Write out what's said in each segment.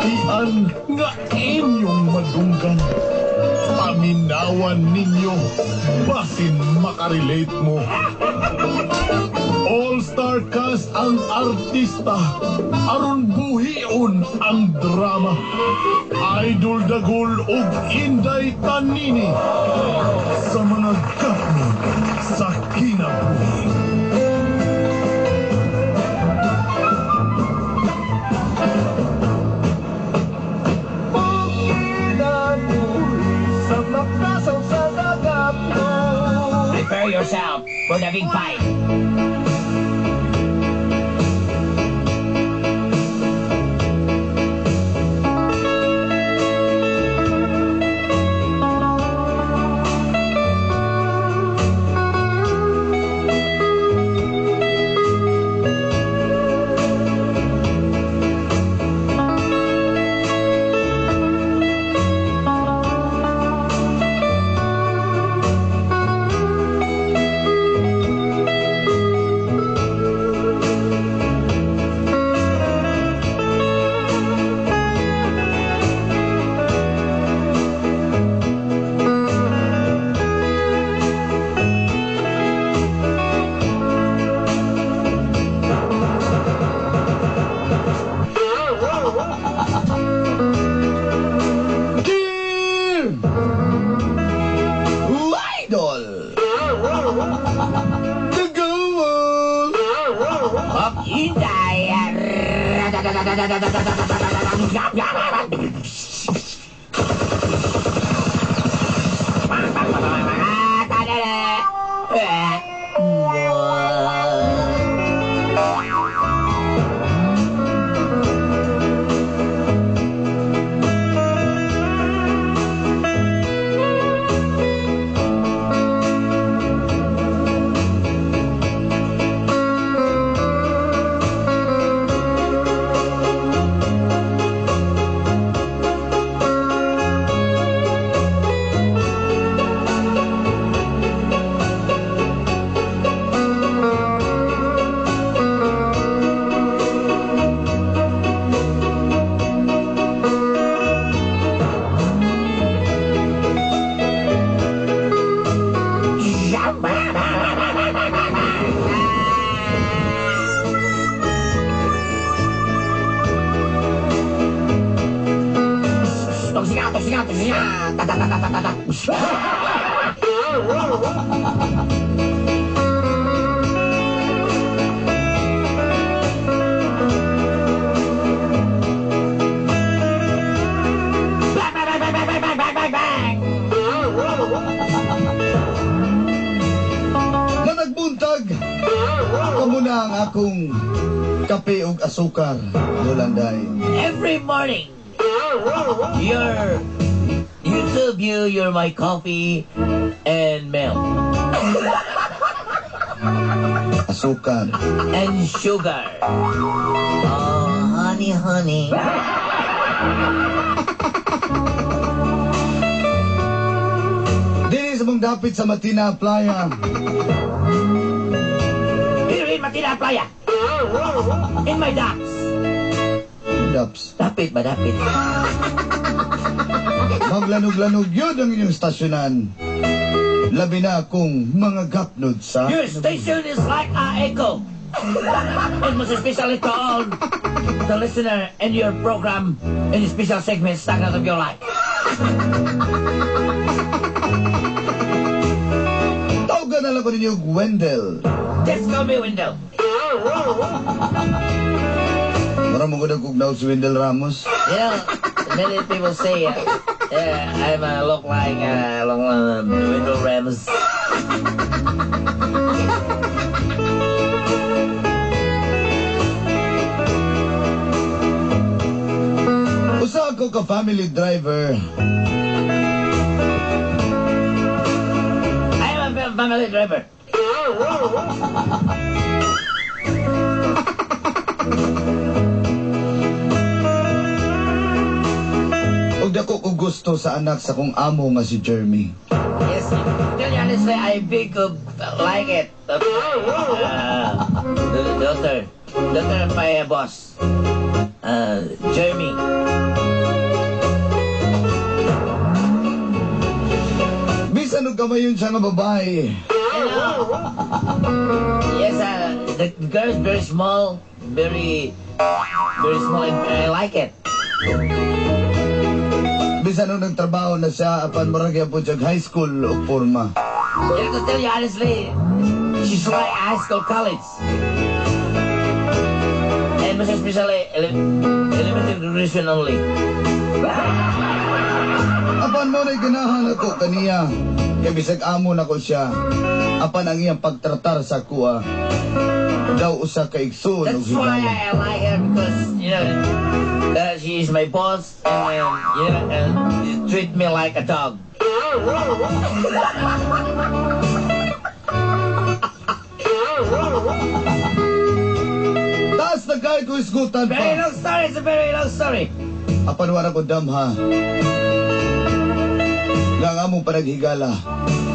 kalakian nga inyong madunggan. Paminawan ninyo, basin makarelate mo. All-star cast ang artista, aron buhion ang drama. Idol Dagol ug Inday Tanini sa mga gapon sa kinabuhi. Prepare yourself for the big fight. Managbuntag, kamo na ang akong kape ug asukar, Yolanday. Every morning, you're my coffee and milk. Asukar. And sugar. Oh, honey. Dili sa mong dapit sa Matina Playa. Here in Matina Playa. In my docks. Daps. Dapit. Maglanog-lanog yun ang inyong stasyonan. Labi na akong mga gapnod sa... Your station is like a echo. It must especially to all the listener in your program in the special segment Stagnant of Your Life. Tawagan na lang ko ninyo, Wendell. Just call me Window. Marang mo ko nagkugnaw si Wendell Ramos. You know, many people say I'm look like Window Rams. Usa ako ka family driver. I am a family driver. Og dako ko gusto sa anak sa kong amo nga si Jeremy. Yes, tell you honestly, I big like it. The daughter of my boss, Jeremy. gamayon sa nga babae. Yes, the girl is very small, very small, and I like it. Bisan nung nagtrabaho na siya, apan maragya po siya high school o forma. Yeah, to tell you honestly, she's like high school, college. And most especially, elementary graduation only. Apan mo na'y ganahan ako kaniya. Kaya bisag amo na ko siya. Apan ang iyang pagtratar sa kuha. Daw usa ka igsoon o That's why higayon. I like her because, she is my boss and, she treat me like a dog. Taas na kahit ko isgutan Very pa. long story, it's a very long story. Apan wala ko damha. Nga nga mong panaghigala.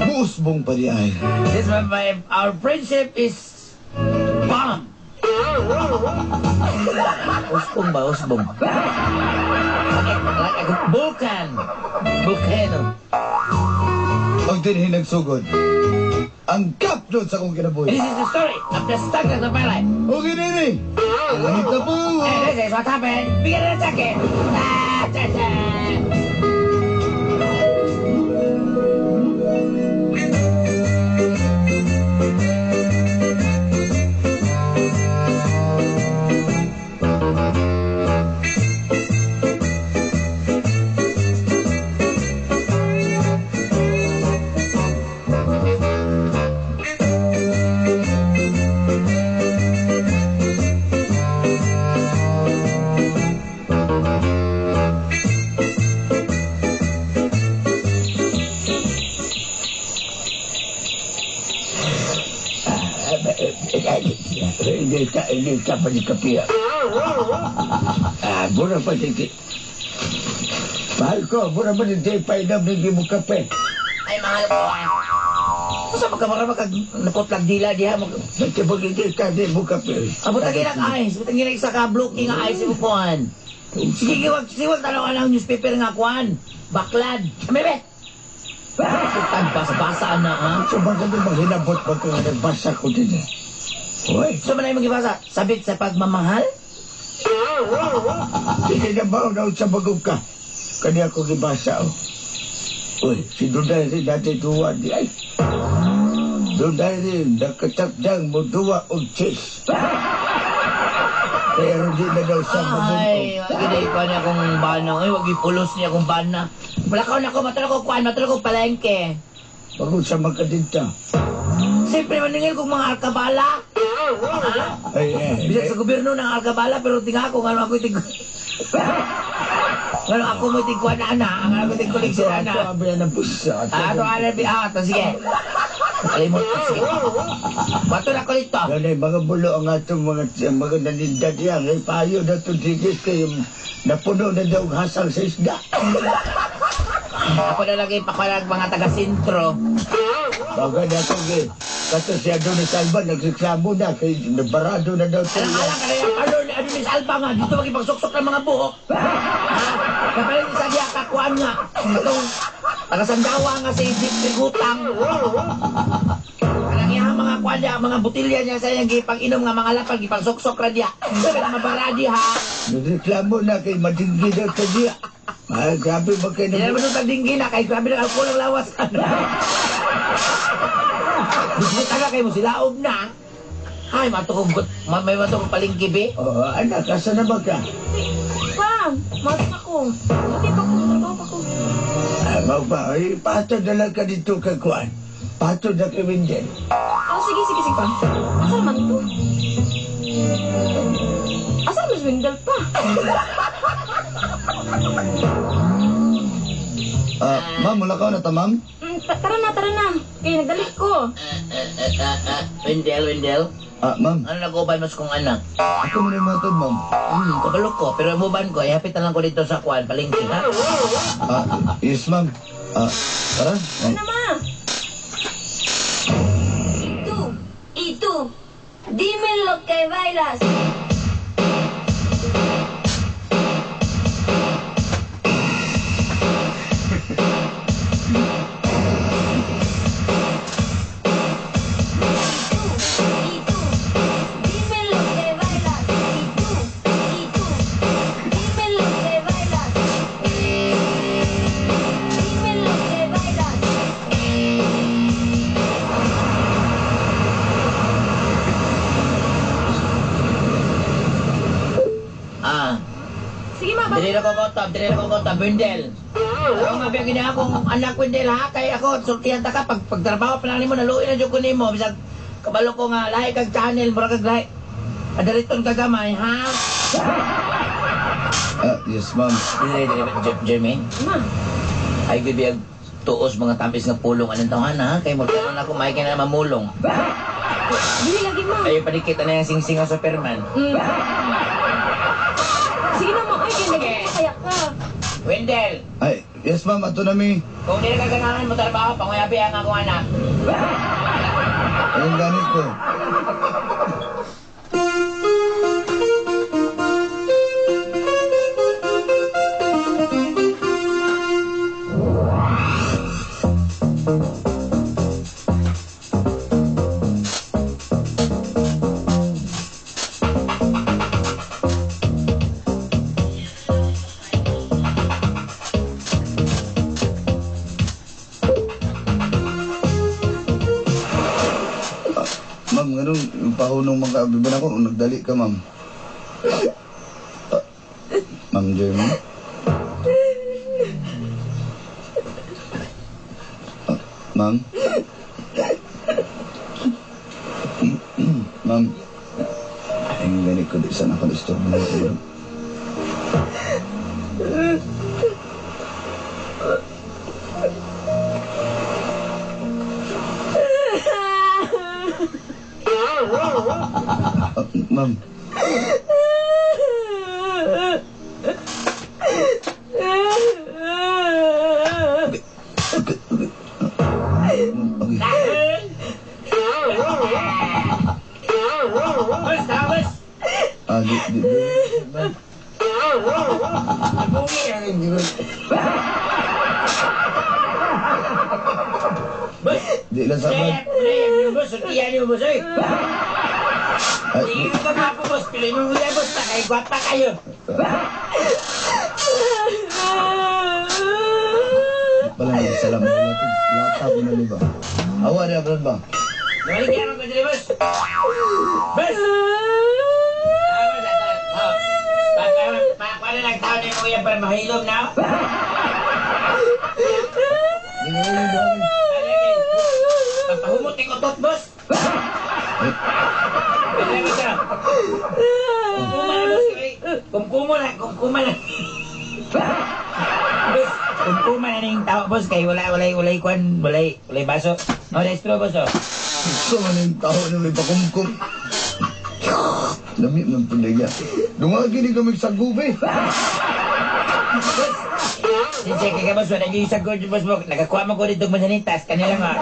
Buusbong pa di ay. This our friendship is bomb. Usbong ba? Usbong. Like a volcano. Pag din nagsugod. Ang kapdod sa kong This kinabuhi. is the story of the struggle of my life. Okay, nini. Ang langit na po. And this is what happened. Bigyan na sa akin. Hindi ka pa ni kapiya. Mura pa dito. Mahal ko, mura pa dito. Painom hindi mo kape. Ay, mahal ko. Masa magkamara nakotlag dila diha. Nagtibag hindi ka din mo kape. Abot ang ginag ice. Abot ang ginag isa ka blocking nga ice mo kuhan. Sige, siwag tanaw ang newspaper nga kuhan. Baklad. Amebe! Basa-basa na, ha? So baka din maghinabot ba kung nagbasa ko din eh. Uy, So, manay magibasa? Sabit sa pagmamahal? hindi na ba daw sa bagong ka? Kanya ko gibasa o. Uy, si Duday rin dati tuwa di ay. Duday rin nakatapdang mo duwa o chis. Pero di na daw sa bagong Ay, hindi pa niya akong bana. Ay, wag ipulos niya akong bana. Malakaw na ako, matala ko kuhan, matala ko palengke. Pagod sa magkadinta. Siyempre, maningil kong mga alkabala. Ay, Bisag sa gobyerno ng alkabala, pero tinga ako, ngano ako itig... ngano ako mo itigkuhan na ana, ngano ako itigkulik sila na. Ito abay na pusa. Ito, ito, sige. Kalimot, sige. Bato na ko dito. Ganay, mga bulo ang atong mga naninda diyan. Ay, payo na ito digis kayo. Napuno na daw hasang sa isda. Ako na lagi papalag mga taga-sintro. Baga na ito, kato siya doon ni Salva, nagsiksamo na. Kaya nabarado na daw siya. Alang-alang ka na yung ano ni Salva nga, dito magipagsuksok ng mga buhok. Kapalit sa diya, kakuan nga. Itong taga-sandawa nga sa isip trigutang. Kanang iya mga kuan niya, mga butilya niya sa iyang gipang-inom nga mga lapag, gipang-suksok ra diya. Sabi na mabaradi ha. Nagreklamo na kay madinggi daw sa diya. Ay, grabe ba kayo Hindi naman na... nung tagdinggi na, kahit grabe ng alcohol ang lawas. Gusto taga kayo mo, silaog na. Ay, matukog, may matukog palingkibi. Oo, anak, asa na ba ka? Pa, matas ako. Hindi pa ko, trabaho pa ko. Mau ba? Ay, patod na lang ka dito kakuan. Patod na kay Windel. Sige pa. Asa naman to? Asa naman si Wendell pa? Ma'am, mula ka na ta, ma'am? Tara na. Kaya nagdalik ko. Wendell, Ma'am, ano nag-uban mo sa kong anak? ako mo na yung matod, ma'am. Kabalo ko, pero umuban ko, ihapit na lang ko dito sa kuan, palingki, ha? Yes, ma'am. Tara. Ano ma? Itu. Dime lo que bailas. ko Wendell. Ang mabiyang gini akong anak Wendell ha, kay ako, sultihan ta ka, pagtrabaho pa lang ni mo, naluin na dyan ko ni mo, bisag, kabalo ko nga, lahi kag channel, mura kag lahi. Adariton kagamay, ha? Yes, ma'am. Jermaine, Ma, ay bibiyag tuos mga tampis nga pulong anong taon ha, kay mo tanon ako, may na mamulong. dili lagi, ma. Ay, panikita na yung sing-sing ang Superman. Sige na, ma. Ay, Sige. kaya ka. Wendell, Ay, yes, ma'am. Ato na mi. kung di na kagangahan mo trabaho, panguyabi ang akong anak. Anong ganit ko? Ma'am, ganun, yung pahunong mga kabiban ako, nagdali ka, ma'am. Ma'am Jeremy? Ma'am? Ma'am? Ang ganit ko, di sana ako disturb mo siguro. Ma'am? Okay. Bus, tapos! Di. Bungi ang Bus! Di lang sabad. Bus, sultihan niyo, bus, oy! Hindi ka nga po, boss. Piliin mo muna, boss. Takay, gwapa kayo. Pala nagsalam mo natin. Lata mo na ba? Awa na, Brad ba? Nabalik ka naman ko dyan, boss. Boss! Paano nagtao na yung kuya para mahilom na? Hindi na yun ba? Pagpahumot yung utot, boss. Pwede mo siya. Kumkuma na, boss. Kumkuma na. Boss, kumkuma na yung tao, boss. Kaya walay kwan, walay baso. O, destro, boss, o. Gusto man yung tao na may pakumkum. Dami ng puliga. Dumagi ni kami sa gubi. Sige, kaya boss, wala niyo yung sagod, boss mo. Nakakuha mo ko dito masanitas. Kanila nga.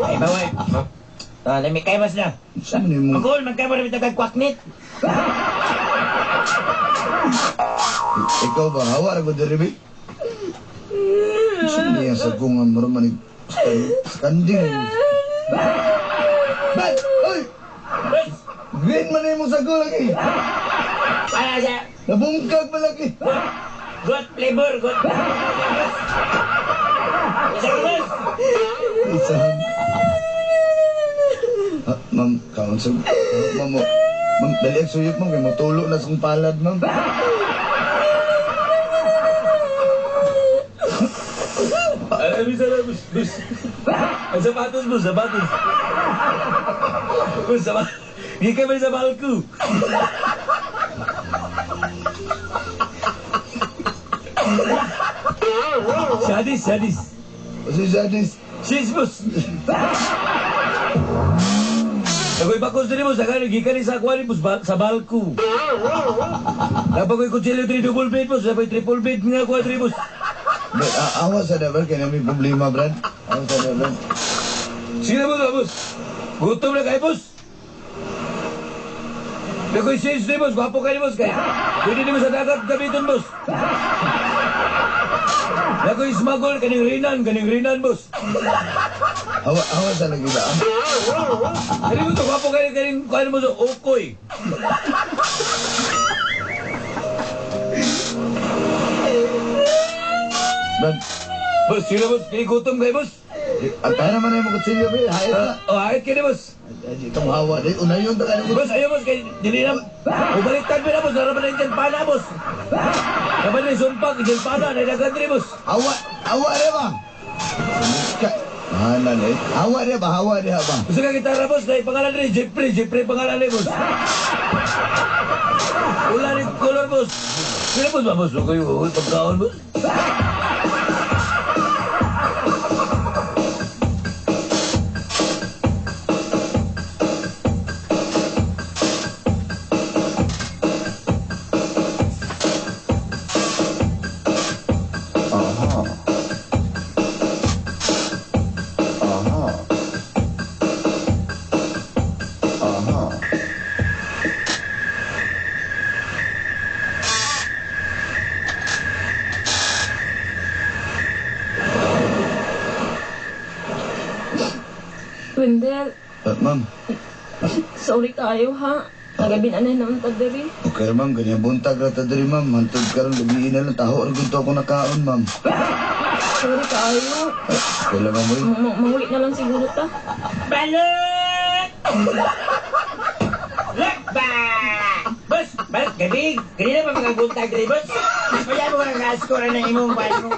Ay, bawal. Lamig kayo, boss na. Saan mo? Magul, magkaya mo rin ito kagkwaknit. Ikaw ba? Hawa na ko diribi? Saan niya sa kungan mo naman standing? Bad! Oy! Green man na mo sa lagi! Ano siya? Nabungkag pa lagi! Good flavor, good flavor. Isa ka, boss. Isa. Ma'am, kaunsog. Ma'am, dali ang suyok mo. Kaya matulog na sa palad, ma'am. Bisa na, bus. Ang sapatos, bus, sapatos. Bus, sapatos. Hindi ka ba sa balko? Sadis. Si Jadis. Sis, bus. Ako'y bakos din mo, saka nagikan sa aquarium, bus, sa balko. Dapat ko'y kutsilyo 3 double bed, bus. Dapat triple bed nga aquarium, bus. Awas sa dabar, kaya may problema, Brad. Awas sa dabar. Sige mo na, bus. Gutom na kayo, bus. Nako'y sis din, bus. Gwapo kayo, bus. Kaya pwede din mo sa dagat gamitin, bus. Nako'y smuggle, kaning rinan, bus. Awas sa lagi ba? Kani mo to, gwapo kayo, kanin mo sa okoy. Brad, Bus, sila, bus. Kini gutom kayo, bus. Kaya naman yung mga kutsilyo, be. Hayat na. Oh, ahit ka ni boss. Ay, ikaw mahawa. Unayon ta ka na Boss, ayaw boss, kay dili na. Ubaliktad mo na boss, naraman na yung dyan pana boss. Naman na yung sumpag, dyan pana, naidagan rin boss. Hawa rin ba? Mahalan eh. Hawa rin ba? Gusto ka gitara boss, na pangalan rin, Jeffrey pangalan rin boss. Wala rin color boss. Sino boss ba boss? Huwag kayo, pagkaon boss. Wendell, Ma'am, sorry kayo ha. Nagabi na naman ta diri. okay ma'am, ganyan buntag ra ta diri ma'am. Hantod karon gabi na lang taho ra ginto ako nakaon ma'am. Sorry kayo. Kailangan mo Manguli na lang siguro ta. Balot! Lakba! Boss, balot gabi. Ganyan ba mga buntag rin, boss? Kaya mo mga kaskora na imong balo.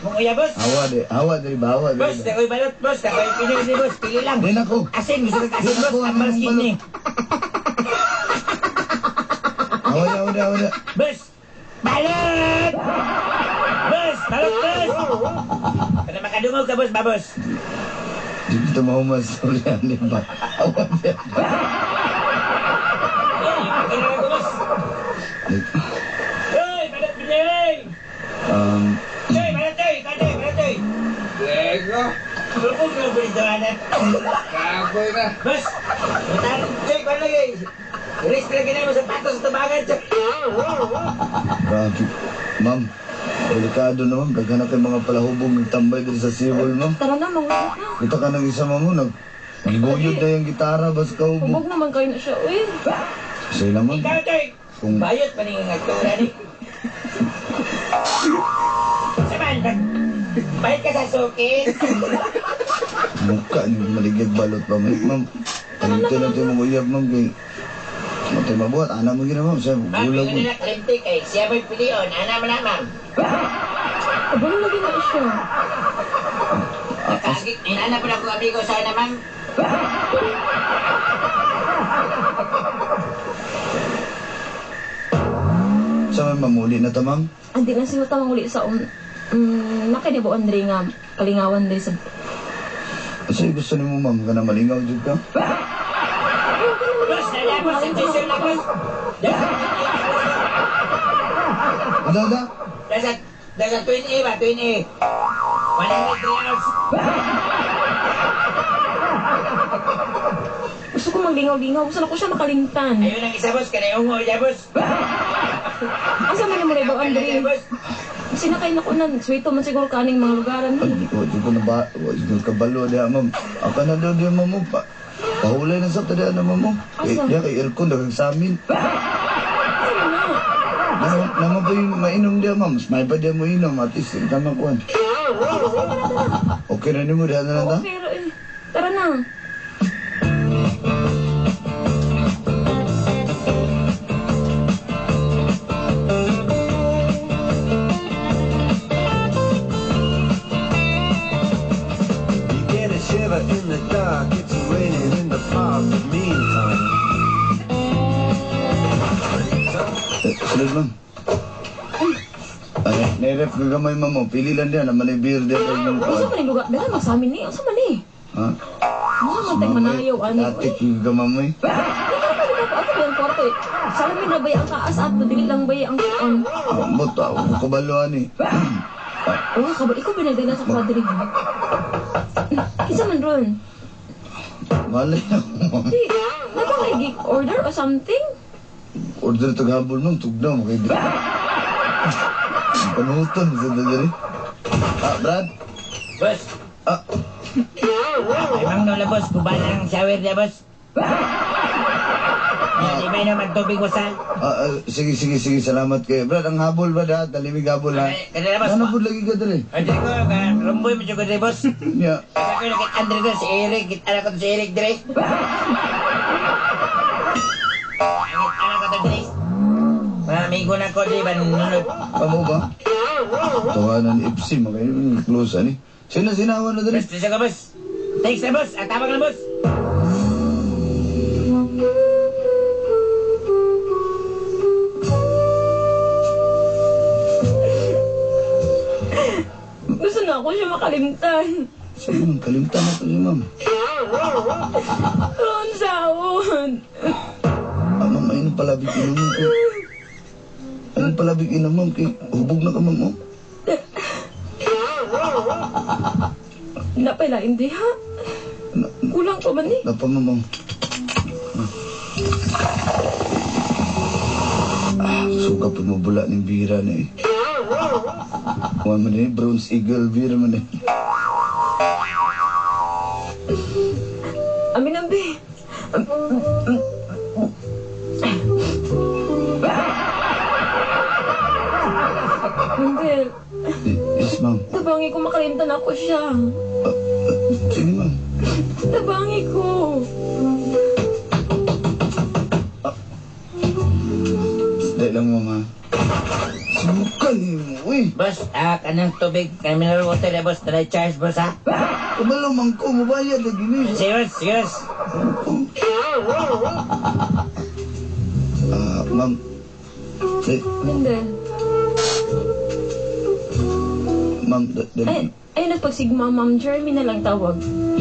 Mong uya, boss? hawa diri ba? Hawa Boss, diri. dakoy balot, boss. Dakoy pinili ni boss. Pili lang. Din ako. Asin, gusto ka asin, Din ako, boss. ano Ambal yung skin ni. Hawa. Boss! Balot! Boss! Balot, boss! Kada makadungog ka, boss, ba, boss? Di kita mau masurian di ba? Hawa diri. Kailangan ko, boss. Hey, balot, pinili! Hey, balot, hey! Kade, balot, hey! Lego, Tulog ka, boss, doanan. kagoy na. Boss! Butan, hey, kwan lagi. Risk lagi na yung sapatos sa tabangan, siya. Grabe. Ma'am, delikado na ma'am. Daghan na kayo mga palahubog nagtambay diri sa sibol ma'am. Tara na, manguli na. Kita ka ng isa ma'am mo. Nagbuyod na yung gitara bas ka hubog. Hubog naman kayo na siya. Uy, Say naman. Ikaw, Toy. Kung- Bayot pa ning agtura ni. Saman, bayot ka sa sukin. Mukha niyo maligid balot pa ma'am. Palitin natin mga uyab ma'am. Kaya matay mabuhat. Anak mo gina ma'am. Sa Ma'am, gulag yung mo. nila klimtik eh. Siya mo'y pilion. Ana mo na, ma'am. abang lagi na siya. Nakagit. Inana po na akong amigo sa na, ma'am. Sa may mamuli na ta ma'am. Andi lang siya manguli sa nakinibuan diri nga kalingawan diri sa Kasi gusto ni mo ma'am. Ka na malingaw dyan ka. Boss, nalabos ang Jason na, boss. Ada. Nasa Twin A ba? Twin A. 100 hours. gusto ko maglingaw-lingaw. Gusto na ko siya makalimtan. Ayun ang isa, boss. Kanayong mo, ya, boss. Asa man mo libawan diri? boss. Sinakay na ko nan. Swito man siguro kaning mga lugaran Ay, ni. di ko na ba? Di ko kabalo diya ma'am. Aka na daw diya ma'am mo pa. Pahulay na sa tadaan na ma'am mo. Asa? Diya kay aircon nagagsamin. Ano na? Naman pa yung mainom diya ma'am. Mas may pa diya mo inom. At least, tama ko. Okay na ni mo diya na lang ta? Okay, tara na. You get a shiver in the dark, it's raining in the park. Meantime, Sunod ma'am. Ay, nairep ka gamay ma'am mo. Pili lang diya na manibir diya kayo ng Asa kuwan. man yung lugar? Dala masamin ni. Asa man ni? Ha? Asa man tayo manayaw ani? Dati kong gamamoy. Ako ba yung kwarto eh? Salamin na ba ang kaas at dili lang ba ang kuon? Ambot ako. Kabaluan eh. Oh, kabal ikaw binagdala sa kwadri. Isa man ron. Malay ako ma'am. Di, nagpang order or something? Order tagabol ma'am. Tugnaw mo kayo. Panuton. Sa dali. Brad. Boss. Ah, Ay, ma'am, no, boss. Kubala ng shower niya, boss. Hindi may naman tubig mo sa... Sige, salamat kayo. Brad, ang habol ba da? Talimig habol ha? Kanina boss. Ano po lagi ka dali? Hindi ko, rumboy mo siya ko boss. Yeah. Kaya ko nakit Andre doon, si Eric. Anak ko to si Eric dire. Anak ko to dire. Mga amigo na ko di ba nunod. Amo ba? Tawanan ni Ipsi, makayo yung close ani. Sino sinawa na dali? Boss, siya ka boss. Thanks na boss. Ang tawag na boss. Gusto na ako siya makalimtan. Sige ma'am, kalimtan na to si ma'am. Ron sahon. Ma'am, ayun palabig inom ko. Ayun palabig inom ma'am, kay hubog na ka ma'am. Oh. Napala, hindi ha? Kulang ko ba ni? Napa ma'am. Suka pa mo bula ng bira na eh. Kuha man eh, Bronze Eagle beer man eh. Amin ang be. Miguel, Yes ma'am. tabangi ko makalimtan ako siya. Sige ma'am. Tabangi ko. Dahil lang mama. Subukan eh mo eh. Boss, kanang tubig, mineral water na boss. Talay charge boss ha. Kumalamang ko, mabayad lagi ni. Serious, serious. Ma'am. Miguel. Ma'am, Ay nagpagsigma, Ma'am Jeremy na lang tawag.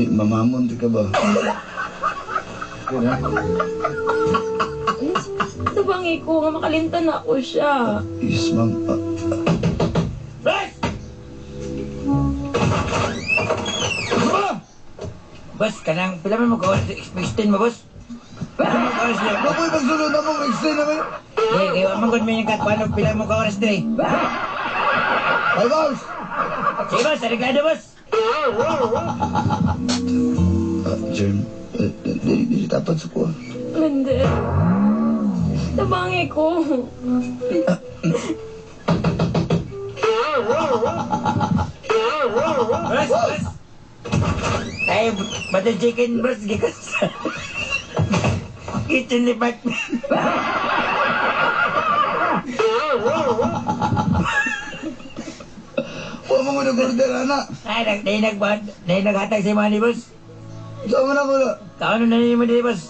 mamamon di ka ba? Tabangi ko nga makalimtan na ako siya. Yes ma'am. Boss! Boss, kanang pila mo ka-explain mo, boss? Pila mo ka-oras na? Baboy, magsulod na mo, explain na kayo. Kaya amang mo yung katpano, pila mo ka-oras na eh. Ay, boss! Sige, boss, areglado, boss. Jerm, di tapat sa kuha. Miguel. Tabangi ko. Boss, boss. Ay, butter chicken, boss, gikas sa kitchen department. Huwag mo nag-order, anak. Ay, dahil naghatag si Manny, boss. Sama na ko na. Kaano na niyo mo din, boss?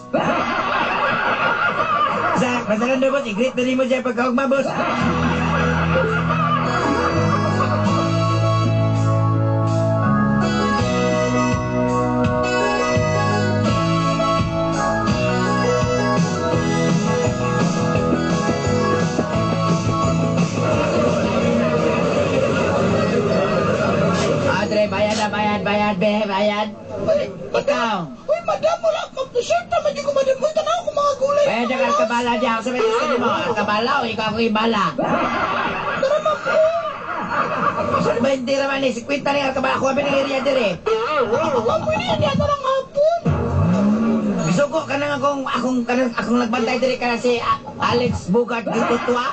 Basta lang daw, boss. I-greet na rin mo siya pagkahugma, boss. Andre, bayad, bayad. Ikaw. Uy, madam, wala ka. T-shirt naman yung madam. Uy, tanaw ko mga gulay. Bayad ang arkabala diya. Ako sabihin gusto mo, arkabala o ikaw ako ibala. Tara, ma'am ko. Sa 20 naman eh, 50 rin arkabala. Ako kami ng area din eh. Ma'am, pwede yan. Yan na lang hapon. Gusto ko kanang akong nagbantay diri kana si Alex Bugart dito tuwa.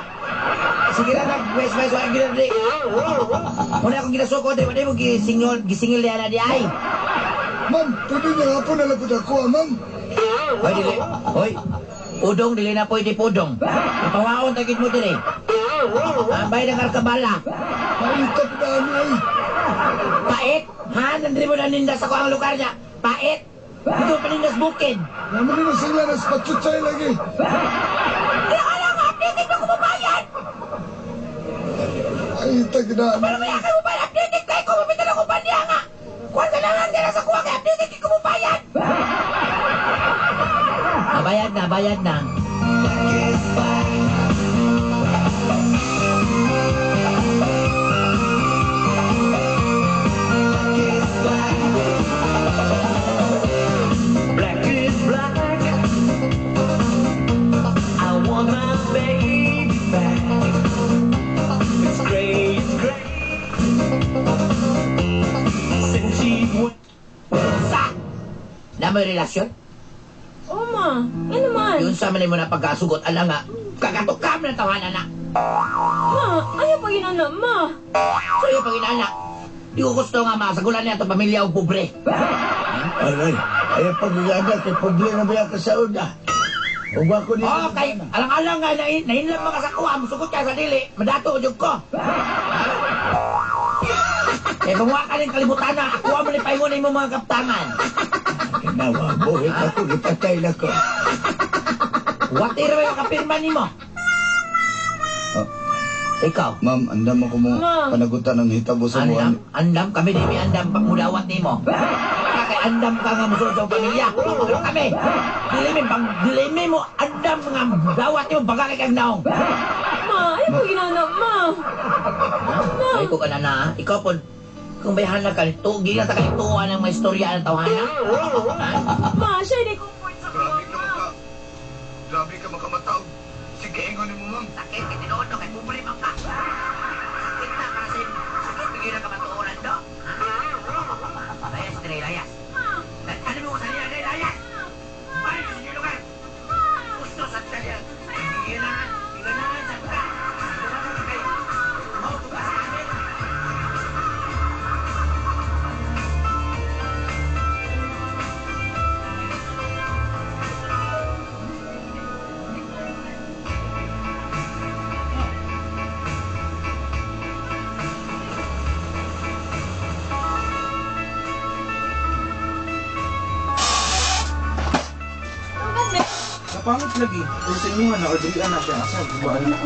Sige na nag-west wa gina diri. Muna akong ginasuko diri, wala mo gisingil diyan di ay. Ma'am, pwede niya hapon na lapod ako, ma'am. Hoy dili. Hoy. Udong dili na pwede pudong. Ipawaon tagid mo diri. Ambay ng arkabala. Ay, tapdaan ay. Pait. Ha, nandiri mo na ninda sa kuang lugar niya. Pait. Ito panindas bukid. Naman rin ang sila na spatsutsay lagi. Kaya alam, updating na kumabayan. Ay, tagdaan. Pero kaya kayo ba, updating tayo kung mapitan ang kumpanya nga. Kung kailangan ka na sa kuha, kaya updating kayo kumubayan. Bayad na. Black is black. I want my baby back. It's gray, since she went. Sa? Na may relasyon? Oo, Ma. Ano man? man. Yun sa man mo na pagkasugot, ala nga, kagatukam na tawanan na. Ma, ayaw pa ginana, ma. So yung pag-inaanak, di ko gusto nga masagulan niya itong pamilya o pobre. Aray, ayaw pag-igada kay problema ba yung kasaod ah. Huwag ako niya. Oo, kay alang-alang nga, nainlam mga sa kuha, musugot ka sa dili, madato ko ko. Eh, kung ka rin kalimutan na, kuha mo ni paingunin mo mga kaptangan. Kinawa, buhit ako, ipatay na ko. Watira ba yung kapirman ni mo? Oh, Ikaw, ma'am, andam ako mo Ma. panagutan ng hitabo sa andam, buwan. andam kami di may andam pag mudawat ni mo. Kaya andam ka nga musugot sa pamilya. Ano kami? Dilimi mo, andam nga dawat ni mo, baga kay kag naong. Ma, ayaw pa ginana, ma. Ma. Ay ko ka na na, ikaw po, kung bayahan na ka, tugi na ta kalituan ng mga istorya ng tawanan. Ma, siya hindi comfort sa kuha, ma. Grabe ka makamataw. Sige, ingon mo, ma'am. Sakit, kitinood no, kay problema ka. Sakit na, kasi sakit, bigyan na ka matuuran do. Layas, dire, layas. Ano mo sa niya, dire, layas. Ay, sige lugar. Gusto sa tayo. Bigyan na, sa ka. Mau ka sa amin. Napangit lagi. Kung sa inyo nga na, orderi na siya. Asa, bubaan na.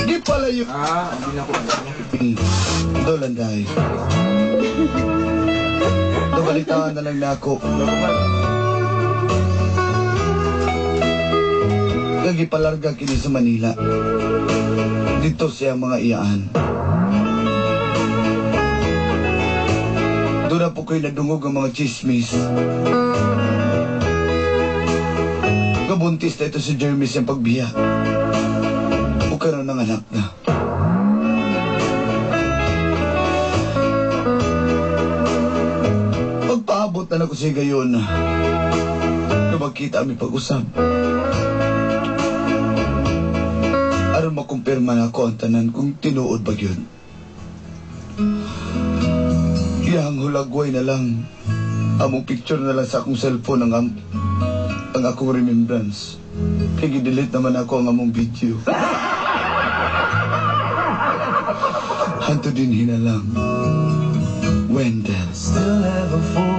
Di pala yung... Hindi na ko. Dolan dahil. Nabalitaan na lang na ako. Kagipalarga kini sa Manila. Dito siya mga iyaan. Doon na po kayo nadungog ang mga chismis. Kabuntis na ito si Jeremy siyang pagbiya. O karoon ng anak na. Pagpaabot na ako siya gayon na magkita kami pag-usap. Aron makumpirma na ako ang tanan kung tinuod ba yun. Iyang hulagway na lang. Among picture na lang sa akong cellphone ang akong remembrance. Kaya delete naman ako ang among video. Hanto din hinalang. Wendell. Still have a full